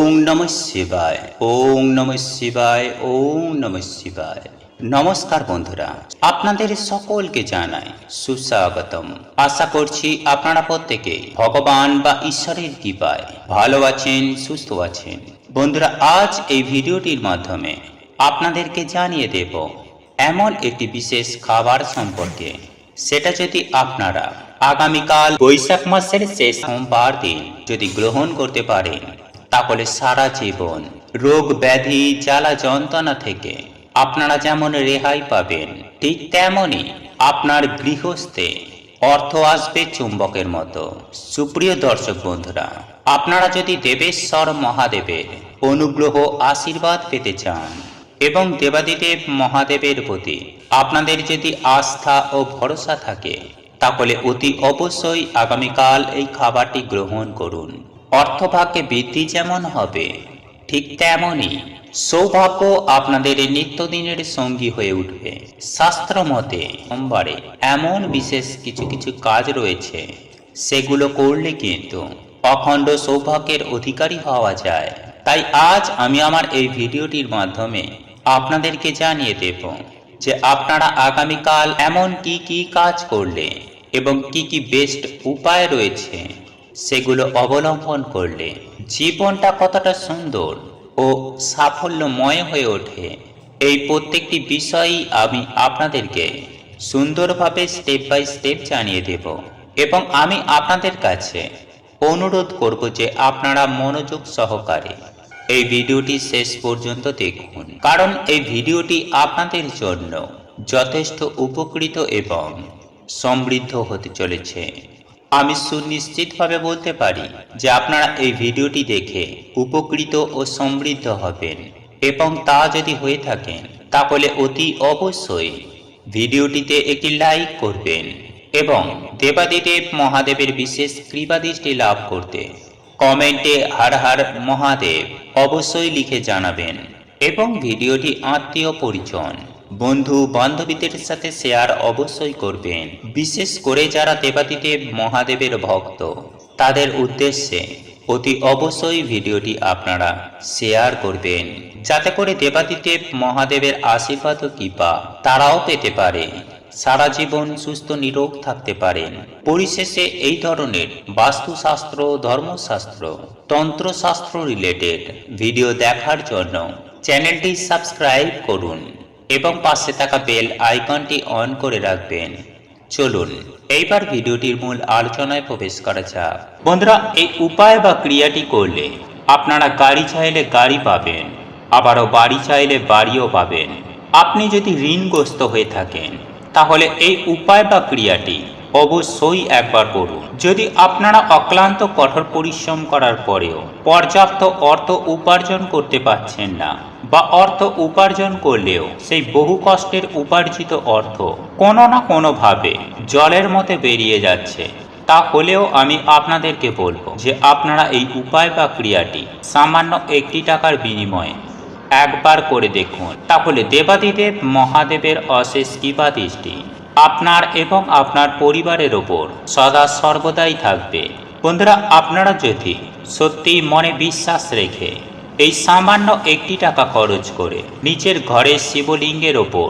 ওং নমঃ শিবায়, ওং নমঃ শিবায়, ওং নমঃ শিবায়। নমস্কার বন্ধুরা, আপনাদের সকলকে জানাই সুস্বাগতম। আশা করছি আপনারা প্রত্যেকে ভগবান বা ঈশ্বরের কৃপায় ভালো আছেন, সুস্থ আছেন। বন্ধুরা, আজ এই ভিডিওটির মাধ্যমে আপনাদেরকে জানিয়ে দেব এমন একটি বিশেষ খাবার সম্পর্কে, সেটা যদি আপনারা আগামীকাল বৈশাখ মাসের শেষ সোমবার দিন যদি গ্রহণ করতে পারেন, তাহলে সারা জীবন রোগ ব্যাধি জ্বালা যন্ত্রণা থেকে আপনারা যেমন রেহাই পাবেন, ঠিক তেমনই আপনার গৃহস্থে অর্থ আসবে চুম্বকের মতো। সুপ্রিয় দর্শক বন্ধুরা, আপনারা যদি দেবেশ্বর মহাদেবের অনুগ্রহ আশীর্বাদ পেতে চান এবং দেবাদিদেব মহাদেবের প্রতি আপনাদের যদি আস্থা ও ভরসা থাকে, তাহলে অতি অবশ্যই আগামীকাল এই খাবারটি গ্রহণ করুন। অর্থভাগ্যে বৃদ্ধি যেমন হবে, ঠিক তেমনই সৌভাগ্য আপনাদের নিত্যদিনের সঙ্গী হয়ে উঠবে। শাস্ত্র মতে সোমবারে এমন বিশেষ কিছু কিছু কাজ রয়েছে, সেগুলো করলে কিন্তু অখণ্ড সৌভাগ্যের অধিকারী হওয়া যায়। তাই আজ আমি আমার এই ভিডিওটির মাধ্যমে আপনাদেরকে জানিয়ে দেব যে আপনারা আগামীকাল এমন কি কি কাজ করলে এবং কি কি বেস্ট উপায় রয়েছে, সেগুলো অবলম্বন করলে জীবনটা কতটা সুন্দর ও সাফল্যময় হয়ে ওঠে, এই প্রত্যেকটি বিষয়ই আমি আপনাদেরকে সুন্দরভাবে স্টেপ বাই স্টেপ জানিয়ে দেব। এবং আমি আপনাদের কাছে অনুরোধ করব যে আপনারা মনোযোগ সহকারে এই ভিডিওটি শেষ পর্যন্ত দেখুন, কারণ এই ভিডিওটি আপনাদের জন্য যথেষ্ট উপকৃত এবং সমৃদ্ধ হতে চলেছে। আমি সুনিশ্চিতভাবে বলতে পারি যে আপনারা এই ভিডিওটি দেখে উপকৃত ও সমৃদ্ধ হবেন, এবং তা যদি হয়ে থাকেন তাহলে অতি অবশ্যই ভিডিওটিতে একটি লাইক করবেন এবং দেবাদিদেব মহাদেবের বিশেষ কৃপাদৃষ্টি লাভ করতে কমেন্টে হর হর মহাদেব অবশ্যই লিখে জানাবেন। এবং ভিডিওটি আত্মীয় পরিজন বন্ধু বান্ধবীদের সাথে শেয়ার অবশ্যই করবেন। বিশেষ করে যারা দেবাদিদেব মহাদেবের ভক্ত, তাদের উদ্দেশ্যে অতি অবশ্যই ভিডিওটি আপনারা শেয়ার করবেন, যাতে করে দেবাদিদেব মহাদেবের আশীর্বাদ ও কৃপা তারাও পেতে পারে, সারা জীবন সুস্থ নিরোগ থাকতে পারেন। পরিশেষে এই ধরনের বাস্তুশাস্ত্র, ধর্মশাস্ত্র, তন্ত্রশাস্ত্র রিলেটেড ভিডিও দেখার জন্য চ্যানেলটি সাবস্ক্রাইব করুন এবং পাশে থাকা বেল আইকনটি অন করে রাখবেন। চলুন এইবার ভিডিওটির মূল আলোচনায় প্রবেশ করা যাক। বন্ধুরা, এই উপায় বা ক্রিয়াটি করলে আপনারা গাড়ি চাইলে গাড়ি পাবেন, আবারও বাড়ি চাইলে বাড়িও পাবেন। আপনি যদি ঋণগ্রস্ত হয়ে থাকেন, তাহলে এই উপায় বা ক্রিয়াটি অবশ্যই একবার করুন। যদি আপনারা অক্লান্ত কঠোর পরিশ্রম করার পরেও পর্যাপ্ত অর্থ উপার্জন করতে পারছেন না, বা অর্থ উপার্জন করলেও সেই বহু কষ্টের উপার্জিত অর্থ কোনো না কোনোভাবে জলের মতো বেরিয়ে যাচ্ছে, তাহলেও আমি আপনাদেরকে বলবো যে আপনারা এই উপায় বা ক্রিয়াটি সামান্য 1 টাকার বিনিময়ে একবার করে দেখুন। তাহলে দেবাদিদেব মহাদেবের অশেষ কৃপা দৃষ্টি আপনার এবং আপনার পরিবারের ওপর সদা সর্বদাই থাকবে। বন্ধুরা, আপনারা যদি সত্যি মনে বিশ্বাস রেখে এই সামান্য 1 টাকা খরচ করে নিজের ঘরের শিবলিঙ্গের ওপর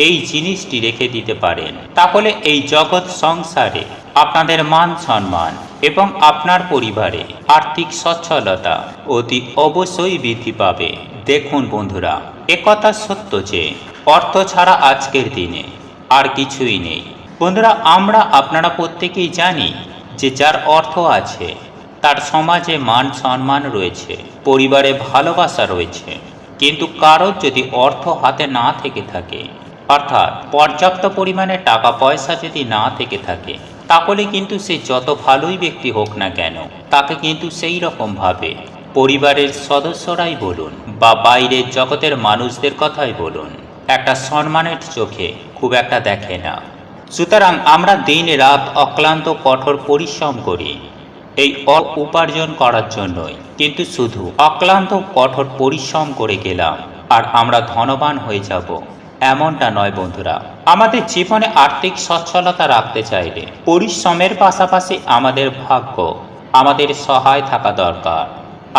এই জিনিসটি রেখে দিতে পারেন, তাহলে এই জগৎ সংসারে আপনাদের মান সম্মান এবং আপনার পরিবারে আর্থিক সচ্ছলতা অতি অবশ্যই বৃদ্ধি পাবে। দেখুন বন্ধুরা, একথা সত্য যে অর্থ ছাড়া আজকের দিনে আর কিছুই নেই। বন্ধুরা, আপনারা প্রত্যেকেই জানি যে যার অর্থ আছে তার সমাজে মান সম্মান রয়েছে, পরিবারে ভালোবাসা রয়েছে। কিন্তু কারোর যদি অর্থ হাতে না থেকে থাকে, অর্থাৎ পর্যাপ্ত পরিমাণে টাকা পয়সা যদি না থেকে থাকে, তাহলে কিন্তু সে যত ভালোই ব্যক্তি হোক না কেন, তাকে কিন্তু সেই রকমভাবে পরিবারের সদস্যরাই বলুন বা বাইরের জগতের মানুষদের কথাই বলুন, একটা সম্মানের চোখে খুব একটা দেখে না। সুতরাং আমরা দিন রাত অক্লান্ত কঠোর পরিশ্রম করি এই উপার্জন করার জন্যই, কিন্তু শুধু অক্লান্ত কঠোর পরিশ্রম করে গেলাম আর আমরা ধনবান হয়ে যাব, এমনটা নয় বন্ধুরা। আমাদের জীবনে আর্থিক সচ্ছলতা রাখতে চাইলে পরিশ্রমের পাশাপাশি আমাদের ভাগ্য আমাদের সহায় থাকা দরকার।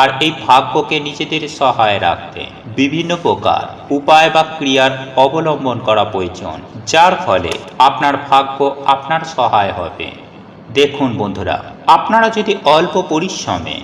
আর এই ভাগ্যকে নিজেদের সহায় রাখতে বিভিন্ন প্রকার উপায় বা ক্রিয়ার অবলম্বন করা প্রয়োজন, যার ফলে আপনার ভাগ্য আপনার সহায় হবে। দেখুন বন্ধুরা, আপনারা যদি অল্প পরিশ্রমে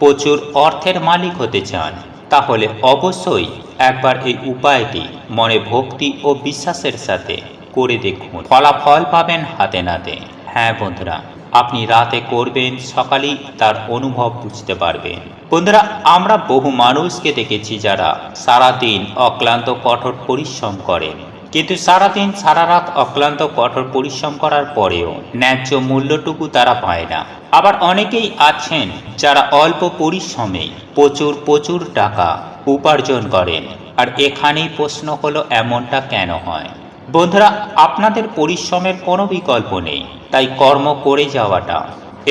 প্রচুর অর্থের মালিক হতে চান, তাহলে অবশ্যই একবার এই উপায়টি মনে ভক্তি ও বিশ্বাসের সাথে করে দেখুন, ফলাফল পাবেন হাতে নাতে। হ্যাঁ বন্ধুরা, আপনি রাতে করবেন, সকালেই তার অনুভব বুঝতে পারবেন। বন্ধুরা, আমরা বহু মানুষকে দেখেছি যারা সারাদিন অক্লান্ত কঠোর পরিশ্রম করেন, কিন্তু সারাদিন সারা রাত অক্লান্ত কঠোর পরিশ্রম করার পরেও ন্যায্য মূল্যটুকু তারা পায় না। আবার অনেকেই আছেন যারা অল্প পরিশ্রমে প্রচুর টাকা উপার্জন করেন। আর এখানেই প্রশ্ন হলো, এমনটা কেন হয়? বন্ধুরা, আপনাদের পরিশ্রমের কোনো বিকল্প নেই, তাই কর্ম করে যাওয়াটা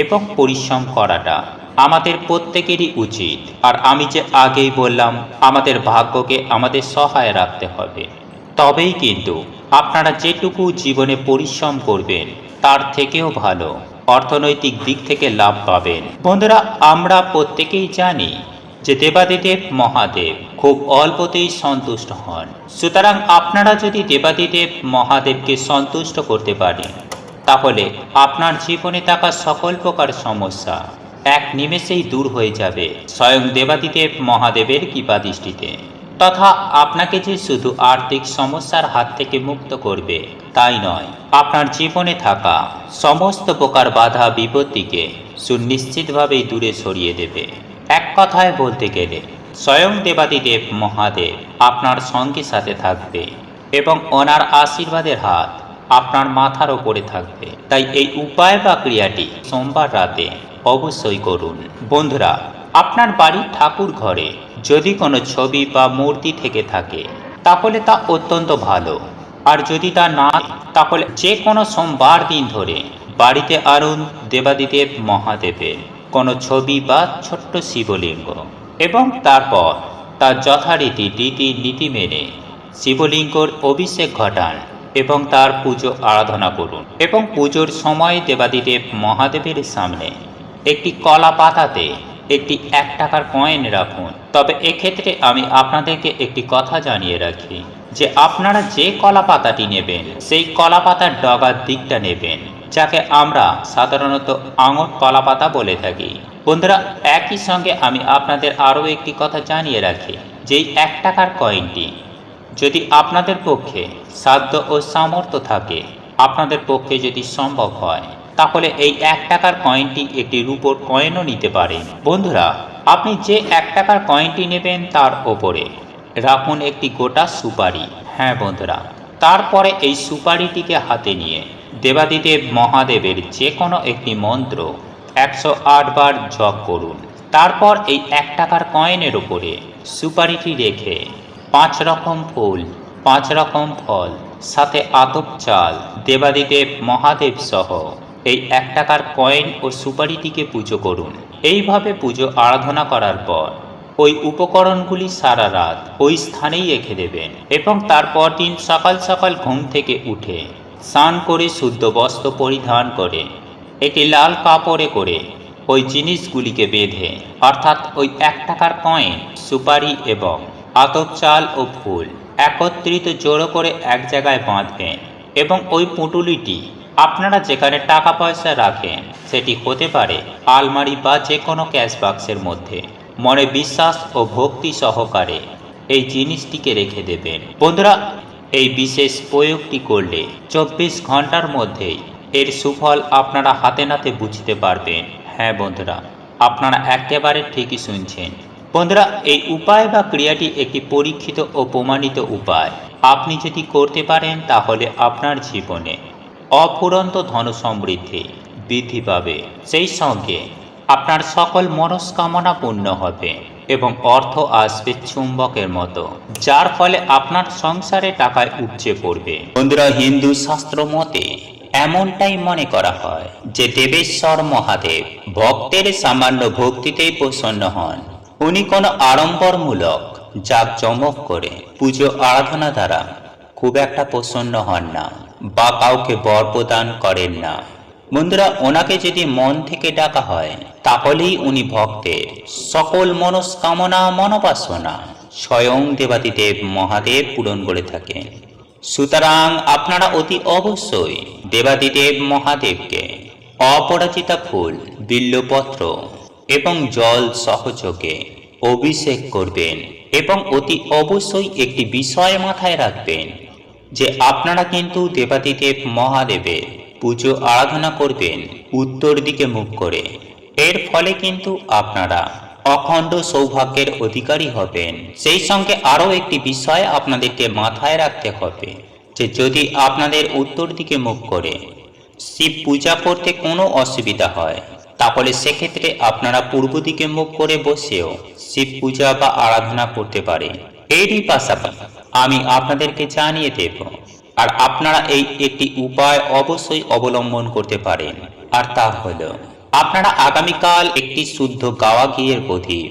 এবং পরিশ্রম করাটা আমাদের প্রত্যেকেরই উচিত। আর আমি যে আগেই বললাম, আমাদের ভাগ্যকে আমাদের সহায় রাখতে হবে, তবেই কিন্তু আপনারা যেটুকু জীবনে পরিশ্রম করবেন তার থেকেও ভালো অর্থনৈতিক দিক থেকে লাভ পাবেন। বন্ধুরা, আমরা প্রত্যেকেই জানি যে দেবাদিদেব মহাদেব খুব অল্পতেই সন্তুষ্ট হন। সুতরাং আপনারা যদি দেবাদিদেব মহাদেবকে সন্তুষ্ট করতে পারেন, তাহলে আপনার জীবনে থাকা সকল প্রকার সমস্যা এক নিমেষেই দূর হয়ে যাবে স্বয়ং দেবাদিদেব মহাদেবের কৃপাদৃষ্টিতে। তথা আপনাকে যে শুধু আর্থিক সমস্যার হাত থেকে মুক্ত করবে তাই নয়, আপনার জীবনে থাকা সমস্ত প্রকার বাধা বিপত্তিকে সুনিশ্চিতভাবেই দূরে সরিয়ে দেবে। এক কথায় বলতে গেলে, স্বয়ং দেবাদিদেব মহাদেব আপনার সঙ্গে সাথে থাকবে এবং ওনার আশীর্বাদের হাত আপনার মাথার ওপরে থাকবে। তাই এই উপায় বা ক্রিয়াটি সোমবার রাতে অবশ্যই করুন। বন্ধুরা, আপনার বাড়ির ঠাকুর ঘরে যদি কোনো ছবি বা মূর্তি থেকে থাকে, তাহলে তা অত্যন্ত ভালো। আর যদি তা না, তাহলে যে কোনো সোমবার দিন ধরে বাড়িতে আনুন দেবাদিদেব মহাদেবের কোনো ছবি বা ছোট্ট শিবলিঙ্গ, এবং তারপর তার যথারীতি নীতি মেনে শিবলিঙ্গর অভিষেক ঘটান এবং তার পুজো আরাধনা করুন। এবং পুজোর সময় দেবাদিদেব মহাদেবের সামনে একটি কলা পাতাতে একটি 1 টাকার কয়েন রাখুন। তবে এক্ষেত্রে আমি আপনাদেরকে একটি কথা জানিয়ে রাখি যে আপনারা যে কলা পাতাটি নেবেন সেই কলা পাতার ডগার দিকটা নেবেন, যাকে আমরা সাধারণত আঙট কলা পাতা বলে থাকি। বন্ধুরা, একই সঙ্গে আমি আপনাদের আরও একটি কথা জানিয়ে রাখি, যে এই 1 টাকার কয়েনটি যদি আপনাদের পক্ষে সাধ্য ও সামর্থ্য থাকে, আপনাদের পক্ষে যদি সম্ভব হয়, তাহলে এই 1 টাকার কয়েনটি একটি রূপোর কয়েনও নিতে পারেন। বন্ধুরা, আপনি যে 1 টাকার কয়েনটি নেবেন তার ওপরে রাখুন একটি গোটা সুপারি। হ্যাঁ বন্ধুরা, তারপরে এই সুপারিটিকে হাতে নিয়ে দেবাদিদেব মহাদেবের যে কোনো একটি মন্ত্র 108 বার জপ করুন। তারপর এই 1 টাকার কয়েনের ওপরে সুপারিটি রেখে 5 রকম ফুল, 5 রকম ফল, সাথে আতপ চাল দেবাদিদেব মহাদেব সহ এই 1 টাকার কয়েন ও সুপারিটিকে পুজো করুন। এইভাবে পুজো আরাধনা করার পর ওই উপকরণগুলি সারা রাত ওই স্থানেই রেখে দেবেন এবং তারপর দিন সকাল সকাল ঘুম থেকে উঠে স্নান করে শুদ্ধ বস্ত্র পরিধান করে একটি লাল কাপড়ে করে ওই জিনিসগুলিকে বেঁধে, অর্থাৎ ওই 1 টাকার কয়েন, সুপারি এবং আতপ চাল ও ফুল একত্রিত জড়ো করে এক জায়গায় বাঁধবেন এবং ওই পুঁটুলিটি আপনারা যেখানে টাকা পয়সা রাখেন, সেটি হতে পারে আলমারি বা যে কোনো ক্যাশ বাক্সের মধ্যে, মনে বিশ্বাস ও ভক্তি সহকারে এই জিনিসটিকে রেখে দেবেন। বন্ধুরা, এই বিশেষ প্রয়োগটি করলে 24 ঘন্টার মধ্যেই এর সুফল আপনারা হাতে নাতে বুঝতে পারবেন। হ্যাঁ বন্ধুরা, আপনারা একেবারে ঠিকই শুনছেন। বন্ধুরা, এই উপায় বা ক্রিয়াটি একটি পরীক্ষিত ও প্রমাণিত উপায়। আপনি যদি করতে পারেন, তাহলে আপনার জীবনে অফুরন্ত ধন সমৃদ্ধি বৃদ্ধি পাবে, সেই সঙ্গে আপনার সকল মনস্কামনা পূর্ণ হবে এবং অর্থ আসবে চুম্বকের মতো, যার ফলে আপনার সংসারে টাকায় উপচে পড়বে। বন্ধুরা, হিন্দু শাস্ত্র মতে এমনটাই মনে করা হয় যে দেবেশ্বর মহাদেব ভক্তের সামান্য ভক্তিতেই প্রসন্ন হন। উনি কোনো আড়ম্বরমূলক জাঁকজমক করে পুজো আরাধনা দ্বারা খুব একটা প্রসন্ন হন না বা কাউকে বর প্রদান করেন না। বন্ধুরা, ওনাকে যদি মন থেকে ডাকা হয় তাহলেই উনি ভক্তের সকল মনস্কামনা মনোবাসনা স্বয়ং দেবাদিদেব মহাদেব পূরণ করে থাকেন। সুতরাং আপনারা অতি অবশ্যই দেবাদিদেব মহাদেবকে অপরাজিতা ফুল, বিল্বপত্র এবং জল সহযোগে অভিষেক করবেন এবং অতি অবশ্যই একটি বিষয় মাথায় রাখবেন যে আপনারা কিন্তু দেবাদিদেব মহাদেবের পুজো আরাধনা করবেন উত্তর দিকে মুখ করে। এর ফলে কিন্তু আপনারা অখণ্ড সৌভাগ্যের অধিকারী হবেন। সেই সঙ্গে আরও একটি বিষয় আপনাদেরকে মাথায় রাখতে হবে যে যদি আপনাদের উত্তর দিকে মুখ করে শিব পূজা করতে কোনো অসুবিধা হয় তাহলে সেক্ষেত্রে আপনারা পূর্ব দিকে মুখ করে বসেও শিব পূজা বা আরাধনা করতে পারেন। এরই পাশাপাশি আমি আপনাদেরকে জানিয়ে দেব আর আপনারা এই একটি উপায় অবশ্যই অবলম্বন করতে পারেন, আর তা হলো আপনারা আগামীকাল একটি শুদ্ধ গাওয়া ঘিয়ের প্রদীপ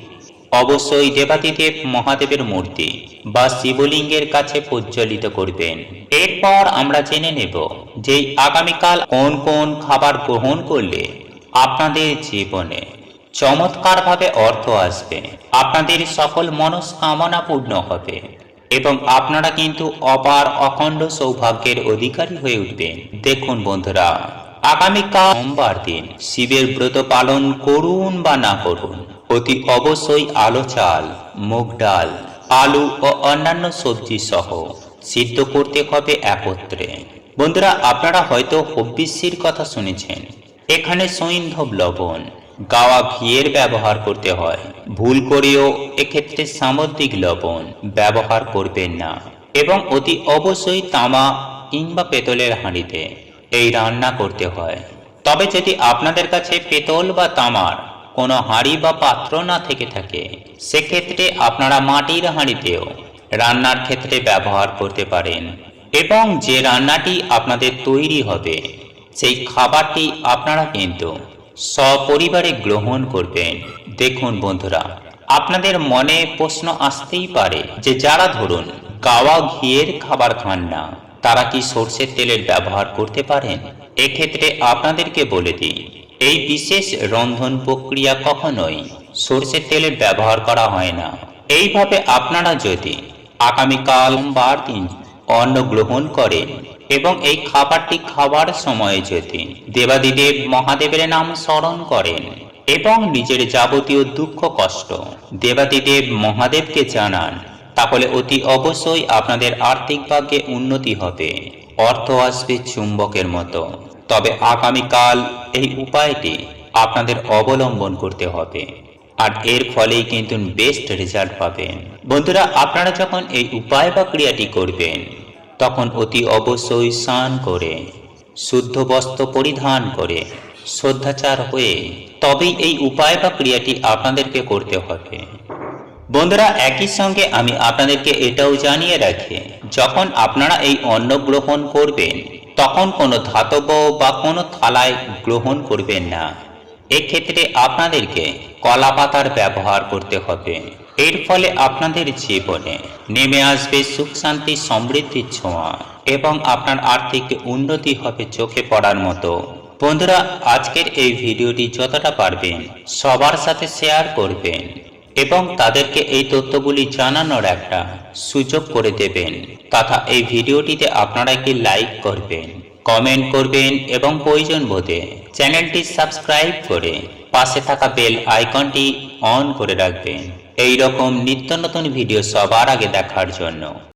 অবশ্যই দেবাদিদেব মহাদেবের মূর্তি বা শিবলিঙ্গের কাছে প্রজ্বলিত করবেন। এরপর আমরা জেনে নেব যে আগামীকাল কোন কোন খাবার গ্রহণ করলে আপনাদের জীবনে চমৎকারভাবে অর্থ আসবে, আপনাদের সকল মনস্কামনা পূর্ণ হবে এবং আপনারা কিন্তু অপার অখণ্ড সৌভাগ্যের অধিকারী হয়ে উঠবেন। দেখুন বন্ধুরা, আগামীকাল সোমবার দিন শিবের ব্রত পালন করুন বা না করুন, অতি অবশ্যই আলো চাল, মুগ ডাল, আলু ও অন্যান্য সবজি সহ সিদ্ধ করতে হবে একত্রে। বন্ধুরা, আপনারা হয়তো হব্বিষ্যির কথা শুনেছেন। এখানে সৈন্ধব লবণ, গাওয়া ঘিয়ের ব্যবহার করতে হয়। ভুল করেও এক্ষেত্রে সামুদ্রিক লবণ ব্যবহার করবেন না এবং অতি অবশ্যই তামা কিংবা পেতলের হাঁড়িতে এই রান্না করতে হয়। তবে যদি আপনাদের কাছে পেতল বা তামার কোনো হাঁড়ি বা পাত্র না থেকে থাকে সেক্ষেত্রে আপনারা মাটির হাঁড়িতেও রান্নার ক্ষেত্রে ব্যবহার করতে পারেন এবং যে রান্নাটি আপনাদের তৈরি হবে সেই খাবারটি আপনারা কিন্তু সপরিবারে গ্রহণ করবেন। দেখুন বন্ধুরা, আপনাদের মনে প্রশ্ন আসতেই পারে যে যারা ধরুন গাওয়া ঘিয়ের খাবার খান না তারা কি সরষের তেলের ব্যবহার করতে পারেন? এক্ষেত্রে আপনাদেরকে বলে দিই, এই বিশেষ রন্ধন প্রক্রিয়া কখনোই সরষের তেলের ব্যবহার করা হয় না। এইভাবে আপনারা যদি আগামীকাল সোমবার দিন অন্ন গ্রহণ করেন এবং এই খাবারটি খাবার সময়ে যদি দেবাদিদেব মহাদেবের নাম স্মরণ করেন এবং নিজের যাবতীয় দুঃখ কষ্ট দেবাদিদেব মহাদেবকে জানান তাহলে অতি অবশ্যই আপনাদের আর্থিক ভাগ্যে উন্নতি হবে, অর্থ আসবে চুম্বকের মতো। তবে আগামীকাল এই উপায়টি আপনাদের অবলম্বন করতে হবে আর এর ফলেই কিন্তু বেস্ট রেজাল্ট পাবেন। বন্ধুরা, আপনারা যখন এই উপায় বা ক্রিয়াটি করবেন তখন অতি অবশ্যই স্নান করে শুদ্ধ বস্ত্র পরিধান করে শ্রদ্ধাচার হয়ে তবেই এই উপায় বা ক্রিয়াটি আপনাদেরকে করতে হবে। বন্ধুরা, একই সঙ্গে আমি আপনাদেরকে এটাও জানিয়ে রাখি, যখন আপনারা এই অন্ন গ্রহণ করবেন তখন কোনো ধাতব বা কোনো থালায় গ্রহণ করবেন না। এক্ষেত্রে আপনাদেরকে কলা পাতার ব্যবহার করতে হবে। এর ফলে আপনাদের জীবনে নেমে আসবে সুখ শান্তি সমৃদ্ধির ছোঁয়া এবং আপনার আর্থিক উন্নতি হবে চোখে পড়ার মতো। বন্ধুরা, আজকের এই ভিডিওটি যতটা পারবেন সবার সাথে শেয়ার করবেন এবং তাদেরকে এই তথ্যগুলি জানানোর একটা সুযোগ করে দেবেন, তথা এই ভিডিওটিতে আপনারা একটি লাইক করবেন, কমেন্ট করবেন এবং প্রয়োজন বোধে চ্যানেলটি সাবস্ক্রাইব করে পাশে থাকা বেল আইকনটি অন করে রাখবেন এই রকম নিত্য নতুন ভিডিও সবার আগে দেখার জন্য।